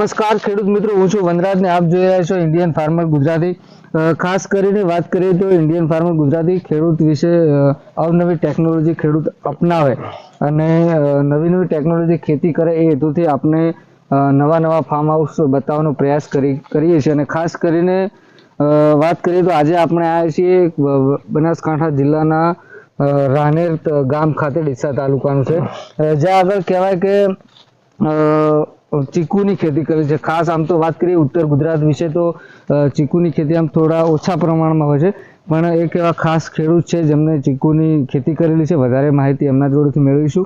નમસ્કાર ખેડૂત મિત્રો, હું છું વનરાજ ને આપ જોઈ રહ્યા છો ઇન્ડિયન ફાર્મર ગુજરાતી. ખાસ કરીને વાત કરીએ તો ઇન્ડિયન ફાર્મર ગુજરાતી ખેડૂત વિશે અવનવી ટેકનોલોજી ખેડૂત અપનાવે અને નવી નવી ટેકનોલોજી ખેતી કરે એ હેતુથી આપણે નવા નવા ફાર્મ હાઉસ બતાવવાનો પ્રયાસ કરીએ છીએ. અને ખાસ કરીને વાત કરીએ તો આજે આપણે આવ્યા છીએ બનાસકાંઠા જિલ્લાના રાનેર ગામ ખાતે, ડીસા તાલુકાનું છે, જ્યાં આગળ કહેવાય કે ચીકુની ખેતી કરી છે. ખાસ આમ તો વાત કરીએ ઉત્તર ગુજરાત વિશે તો ચીકુની ખેતી આમ થોડા ઓછા પ્રમાણમાં હોય છે, પણ એક એવા ખાસ ખેડૂત છે જેમને ચીકુની ખેતી કરેલી છે. વધારે માહિતી એમના જોડેથી મેળવીશું.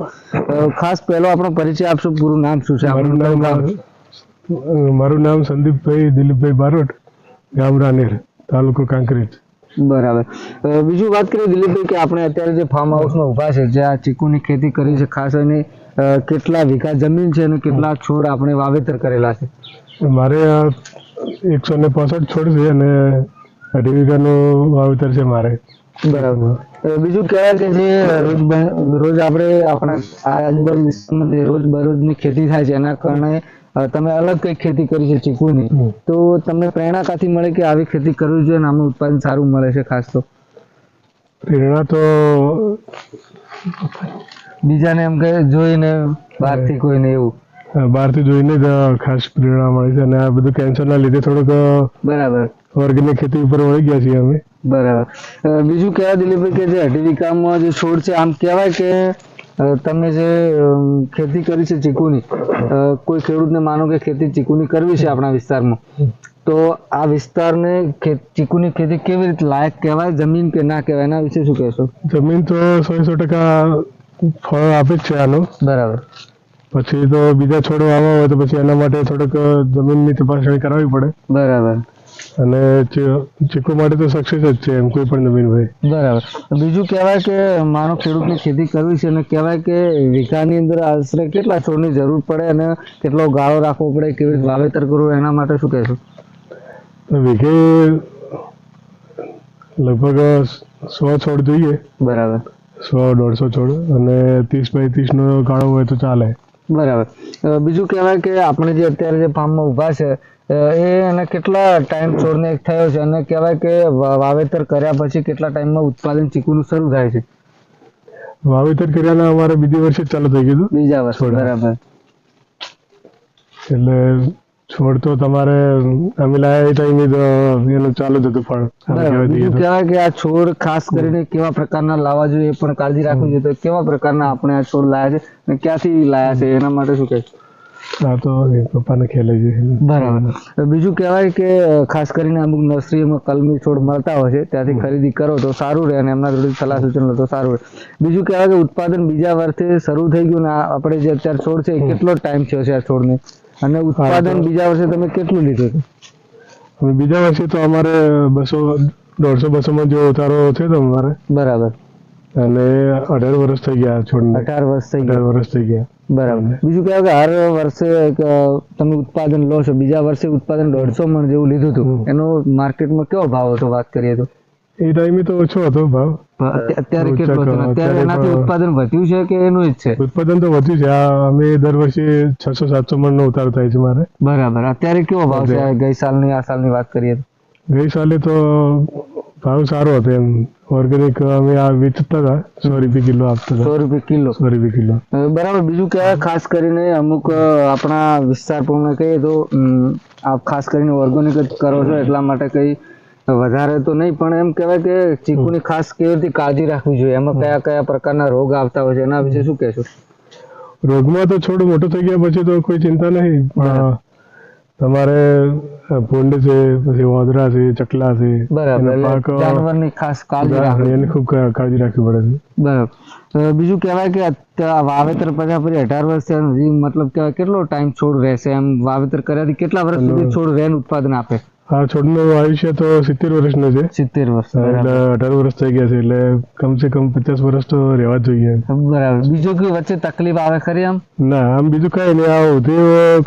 ખાસ પહેલો આપણો પરિચય આપશો, પૂરું નામ શું છે? મારું નામ સંદીપભાઈ દિલીપભાઈ બારોટ, ગામ રાનેર, તાલુકો કાંકરેજ. બરાબર. બીજું વાત કરીએ દિલીપભાઈ કે આપણે અત્યારે જે ફાર્મ હાઉસમાં ઊભા છે, જ્યાં ચીકુની ખેતી કરી છે, ખાસ એને કેટલા વીઘા જમીન છે અને કેટલા છોડ આપણે વાવેતર કરેલા છે? મારે 165 છોડ છે અને 2.5 વીઘાનું વાવેતર છે મારે. બરાબર. બીજું કહેવાય કે જે રોજ આપણે આપણા આજુબાજુ વિસ્તારમાં રોજ બરોજની ખેતી થાય છે, એના કારણે તમે અલગ કઈ ખેતી કરી છે ચીકુની, તો તમને પ્રેરણા ક્યાંથી મળે કે આવી ખેતી કરવી જોઈએ અને આનું ઉત્પાદન સારું મળે છે? ખાસ તો પ્રેરણા તો બીજાને એમ કે જોઈને બહારથી કોઈને એવું બહારથી જોઈને જ ખાસ પ્રેરણા મળે છે. અને આ બધું કેન્સરના લીધે થોડુંક બરાબર ઓર્ગેનિક ખેતી ઉપર વળી ગયા છીએ અમે. બરાબર. બીજું કહેવાય દિલીપભાઈ કે જે 2.5 વીઘામાં જે છોડ છે, આમ કહેવાય કે તમે જે ખેતી કરી છે ચીકુની, કોઈ ખેડૂતને માનો કે ખેતી ચીકુની કરવી છે આપણા વિસ્તારમાં, તો આ વિસ્તારને ચીકુની ખેતી કેવી રીતે લાયક કહેવાય, જમીન કે ના કહેવાય, એના વિશે શું કહેશો? જમીન તો 100% ફળ આપે જ છે આનું. બરાબર. પછી તો બીજા છોડ વાવવા હોય તો પછી એના માટે થોડુંક જમીનની તપાસણી કરાવવી પડે. બરાબર. અને ચીકુ માટે તો સક્સેસ જ છે એમ કોઈ પણ જમીન હોય. બરાબર. બીજું કહેવાય કે માનો ખેડૂતને ખેતી કરવી છે અને કહેવાય કે વીઘાની અંદર આશરે કેટલા છોડની જરૂર પડે અને કેટલો ગાળો રાખવો પડે, કેવી રીતે વાવેતર કરવું, એના માટે શું કહેશો? વીઘે લગભગ 100 છોડ જોઈએ. બરાબર. 100-150 છોડ, અને 30 બાય 30 નો ગાળો હોય તો ચાલે. બરાબર. બીજું કહેવાય કે આપણે જે અત્યારે જે ફાર્મમાં ઊભા છે એને કેટલા ટાઈમ છોડને થયો છે અને કહેવાય કે વાવેતર કર્યા પછી કેટલા ટાઈમમાં ઉત્પાદન ચીકુનું શરૂ થાય છે? વાવેતર કર્યાના અમારે બીજી વર્ષે જ ચાલુ થઈ ગયું. બીજા વર્ષે. બરાબર. એટલે છોડ તો તમારે અમે લાયા એ ટાઈમે જ એનું ચાલુ જ હતું ફળ. બીજું કહેવાય કે આ છોડ ખાસ કરીને કેવા પ્રકારના લાવવા જોઈએ એ પણ કાળજી રાખવી જોઈએ, તો કેવા પ્રકારના આપણે આ છોડ લાયા છે અને ક્યાંથી લાયા છે એના માટે શું કહેશો? આ તો પપ્પાને ખ્યાલ છે. બરાબર. બીજું કહેવાય કે ખાસ કરીને અમુક નર્સરીમાં કલમી છોડ મળતા હોય છે, ત્યાંથી ખરીદી કરો તો સારું રહે અને એમના જોડે સલાહ સૂચન લો તો સારું રહે. બીજું કહેવાય કે ઉત્પાદન બીજા વર્ષે શરૂ થઈ ગયું ને આપણે જે અત્યારે છોડ છે કેટલો ટાઈમ થયો છે આ છોડને, અને ઉત્પાદન બીજા વર્ષે તમે કેટલું લીધું હતું? બીજા વર્ષે તો અમારે 150-200 માં જો ઉતારો છે તો અમારે. બરાબર. અને 18 વર્ષ થઈ ગયા છોડને. 18 વર્ષ થઈ ગયા. બરાબર. બીજું કહેવાય કે હર વર્ષે તમે ઉત્પાદન લો છો, બીજા વર્ષે ઉત્પાદન 150 મણ જેવું લીધું હતું, એનો માર્કેટમાં કેવો ભાવ હતો વાત કરીએ તો? એ ટાઈમે તો ઓછો હતો ભાવ. અત્યારે કેટલો છે? અત્યારે એનાથી ઉત્પાદન વધ્યું છે કે એનું જ છે? ઉત્પાદન તો વધ્યું છે. અમે દર વર્ષે 600-700 મણ નો ઉતારો થાય છે મારે. બરાબર. અત્યારે કેવો ભાવ છે ગઈ સાલની આ સાલની વાત કરીએ તો? ગઈ સાલે તો ભાવ સારો હતો એમ. ઓર્ગેનિક અમે આ વેચતા હતા, 100 રૂપિયા કિલો આપતા હતા. 100 રૂપિયા કિલો? 100 રૂપિયા કિલો. બરાબર. બીજું કહેવાય ખાસ કરીને અમુક આપણા વિસ્તાર પ્રમાણે કહીએ તો આપ ખાસ કરીને ઓર્ગેનિક જ કરો છો એટલા માટે કઈ વધારે તો નહીં, પણ એમ કહેવાય કે ચીકુની ખાસ કેવી રીતે કાળજી રાખવી જોઈએ, એમાં કયા કયા પ્રકારના રોગ આવતા હોય છે, એના વિશે શું કહેશો? રોગમાં તો છોડ મોટો થઈ ગયા પછી તો કોઈ ચિંતા નહીં, પણ તમારે ભૂંડ છે, પછી વાંદરા છે, ચકલા છે, બરાબર, જાનવરની ખાસ કાળજી રાખવી, એની ખૂબ કાળજી રાખવી પડે છે. બરાબર. બીજું કહેવાય કે વાવેતર પછી 18 વર્ષ હજી મતલબ કહેવાય કેટલો ટાઈમ છોડ રહેશે, એમ વાવેતર કર્યાથી કેટલા વર્ષ સુધી છોડ રહે ઉત્પાદન આપે? આ છોડનું આયુષ્ય તો 70 વર્ષનું છે. 70 વર્ષ. એટલે 18 વર્ષ થઈ ગયા છે, એટલે કમસે કમ 50 વર્ષ તો રહેવા જ જોઈએ. બરાબર. બીજું કોઈ વચ્ચે તકલીફ આવે ખરી આમ? ના, આમ બીજું કઈ નહીં. આ ઉધે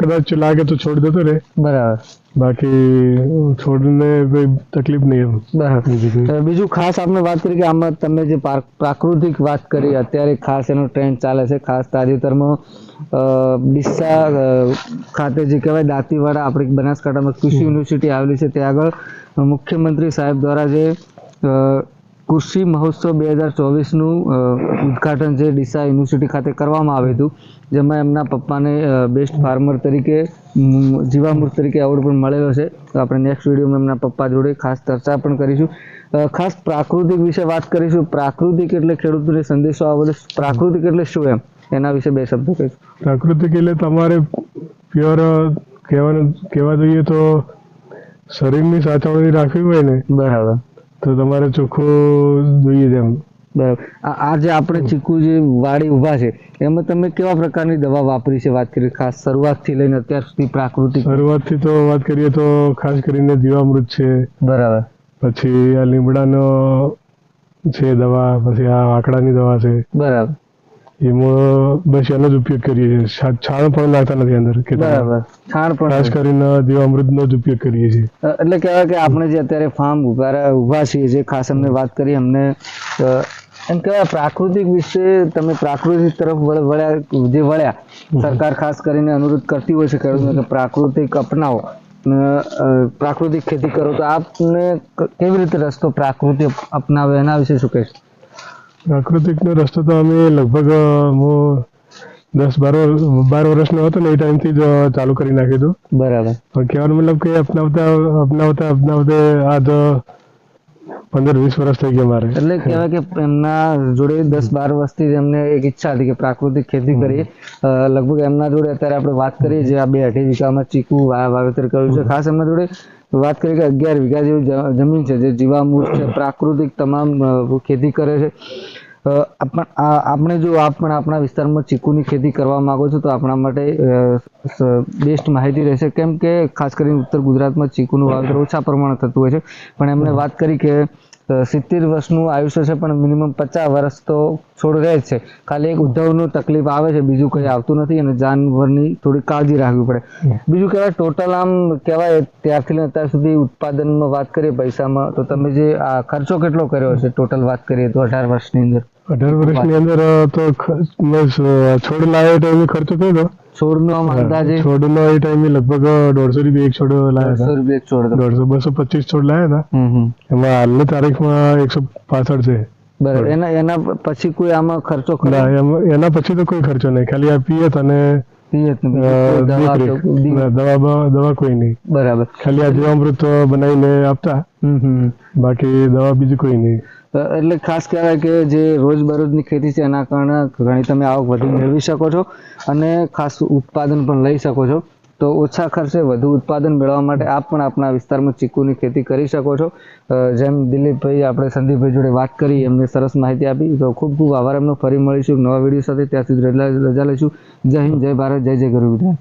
કદાચ લાગે તો છોડ જતો રહે. બરાબર. બાકી છોડને કોઈ તકલીફ નહીં એમ. બરાબર. બીજું કોઈ. બીજું ખાસ આપણે વાત કરી કે આમાં તમે જે પ્રાકૃતિક વાત કરી, અત્યારે ખાસ એનો ટ્રેન્ડ ચાલે છે. ખાસ તાજેતરમાં ડીસા ખાતે જે કહેવાય દાંતીવાડા આપણી બનાસકાંઠામાં કૃષિ યુનિવર્સિટી આવેલી છે, ત્યાં આગળ મુખ્યમંત્રી સાહેબ દ્વારા જે કૃષિ મહોત્સવ 2024નું ઉદ્ઘાટન જે ડીસા યુનિવર્સિટી ખાતે કરવામાં આવ્યું હતું, જેમાં એમના પપ્પાને બેસ્ટ ફાર્મર તરીકે જીવામૃત તરીકે એવોર્ડ પણ મળેલો છે. તો આપણે નેક્સ્ટ વિડીયોમાં એમના પપ્પા જોડે ખાસ ચર્ચા પણ કરીશું. ખાસ પ્રાકૃતિક વિશે વાત કરીશું. પ્રાકૃતિક એટલે ખેડૂતોને સંદેશો આ બધું. પ્રાકૃતિક એટલે શું એમ, એના વિશે બે શબ્દો કહીશું. પ્રાકૃતિક એટલે તમારે પ્યોર કહેવા જોઈએ તો શરીરની સાચવણી રાખવી હોય ને, બરાબર, તો તમારે ચોખ્ખું જોઈએ તેમ. બરાબર. આ જે આપણે ચીકુ જે વાડી ઊભા છે, એમાં તમે કેવા પ્રકારની દવા વાપરી છે વાત કરી, ખાસ શરૂઆતથી લઈને અત્યાર સુધી પ્રાકૃતિક? શરૂઆતથી તો વાત કરીએ તો ખાસ કરીને જીવામૃત છે, બરાબર, પછી આ લીમડાનો છે દવા, પછી આ આકડાની દવા છે, બરાબર, એમાં બસ એનો જ ઉપયોગ કરીએ છીએ. છાણ પણ નાખતા નથી અંદર. બરાબર, છાણ પણ ખાસ કરીને જીવામૃતનો જ ઉપયોગ કરીએ છીએ. એટલે કહેવાય કે આપણે જે અત્યારે ફાર્મ ઊભા છીએ, જે ખાસ અમને વાત કરી, અમને એમ કહેવાય પ્રાકૃતિક વિશે તમે પ્રાકૃતિક તરફ વળ્યા. સરકાર ખાસ કરીને અનુરોધ કરતી હોય છે ખેડૂતોને કે પ્રાકૃતિક અપનાવો, પ્રાકૃતિક ખેતી કરો. તો આપને કેવી રીતે રસ્તો પ્રાકૃતિક અપનાવે એના વિશે શું કહીશ? પ્રાકૃતિકનો રસ્તો તો અમે લગભગ હું 10-12 વર્ષનો હતો ને એ ટાઈમથી જ ચાલુ કરી નાખ્યું હતું. બરાબર. પણ કહેવાનો મતલબ કે અપનાવતા આજ 15-20 વર્ષ થઈ ગયા મારે. એટલે કહેવાય કે એમના જોડે 10-12 વર્ષથી એમને એક ઈચ્છા હતી કે પ્રાકૃતિક ખેતી કરીએ. લગભગ એમના જોડે અત્યારે આપણે વાત કરીએ જે આ 2-2.5 વીઘામાં ચીકુ વાવેતર કર્યું છે. ખાસ એમના જોડે વાત કરીએ કે 11 વીઘા જેવી જમીન છે, જે જીવામૃત છે, પ્રાકૃતિક તમામ ખેતી કરે છે. આપણે જો આપણા વિસ્તારમાં ચીકુની ખેતી કરવા માંગો છો તો આપણા માટે બેસ્ટ માહિતી રહેશે, કેમ કે ખાસ કરીને ઉત્તર ગુજરાતમાં ચીકુનું વાવેતર ઓછા પ્રમાણે થતું હોય છે. પણ એમણે વાત કરી કે 70 વર્ષનું આયુષ્ય છે, પણ મિનિમમ 50 વર્ષ તો છોડ રહે જ છે. ખાલી એક ઉદ્ધવનું તકલીફ આવે છે, બીજું કંઈ આવતું નથી, અને જાનવરની થોડી કાળજી રાખવી પડે. બીજું કહેવાય ટોટલ આમ કહેવાય ત્યારથી લઈને અત્યાર સુધી ઉત્પાદનમાં વાત કરીએ પૈસામાં, તો તમે જે આ ખર્ચો કેટલો કર્યો છે ટોટલ વાત કરીએ તો 18 વર્ષની અંદર? 18 વર્ષની અંદર તો છોડ લાવ્યો તો એનો ખર્ચો થયો હતો. છોડનો આમ અંદાજે? છોડનો એ ટાઈમે લગભગ 150 રૂપિયા એક છોડ લાવ્યા હતા. 150 રૂપિયા એક છોડ? 225 છોડ લાવ્યા હતા. એમાં હાલની તારીખમાં 165 છે. બરાબર. એના પછી કોઈ આમાં ખર્ચો ખરો? ના, એના પછી તો કોઈ ખર્ચો નહીં, ખાલી આ પિયત અને દવા કોઈ નહીં. બરાબર. ખાલી આ જીવામૃત બનાવીને આપતા, બાકી દવા બીજી કોઈ નહીં. એટલે ખાસ કહેવાય કે જે રોજબરોજની ખેતી છે એના કારણે ઘણી તમે આવક વધુ મેળવી શકો છો અને ખાસ ઉત્પાદન પણ લઈ શકો છો. તો ઓછા ખર્ચે વધુ ઉત્પાદન મેળવવા માટે આપ પણ આપણા વિસ્તારમાં ચીકુની ખેતી કરી શકો છો. જેમ દિલીપભાઈ આપણે સંદીપભાઈ જોડે વાત કરી, એમને સરસ માહિતી આપી. તો ખૂબ ખૂબ આભાર એમનો. ફરી મળીશું નવા વિડીયો સાથે. ત્યાં સુધી રજા લઈશું. જય હિન્દ, જય ભારત, જય જય ગરુ વિધાન.